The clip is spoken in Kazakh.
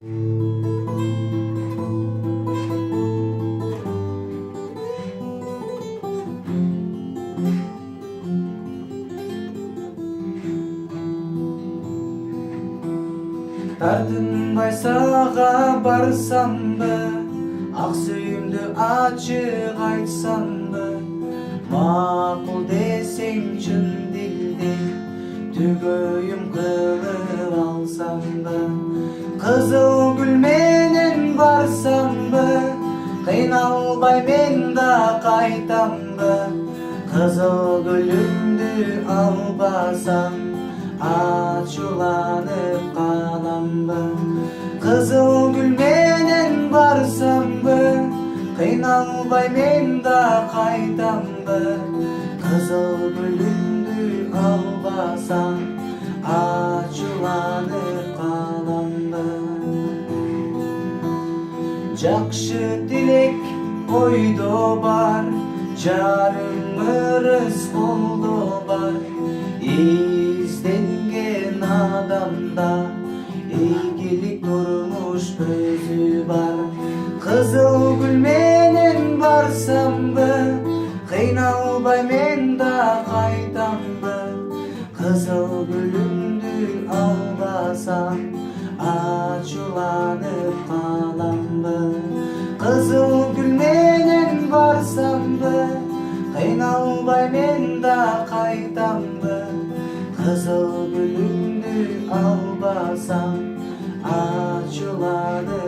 Тартынбай саға барсамбы, ақ сүйімді ачык айтсамбы, мақұл десең шын дилден түгөйүм кылып алсамбы. Кызыл гүл менен барсамбы, кыйналбай мен да кайтамбы. Кызыл гүлүмдү албасам, ачууланып каламбы. Кызыл гүл менен барсамбы, кыйналбай мен да кайтамбы. Кызыл гүлүмдү албасам, ачууланып каламбы. Жакшы тилек ойдо бар, жарым ырыс колдо бар. Изденген адамда ийгилик турмуш көзү бар. Кызыл гүл менен барсамбы, кыйналбай мен да кайтамбы. Кызыл гүлүмдү албасам, ачууланып каламбы. Кызыл гүл менен барсамбы, кыйналбай мен да кайтамбы. Кызыл гүлүмдү албасам, ачууланып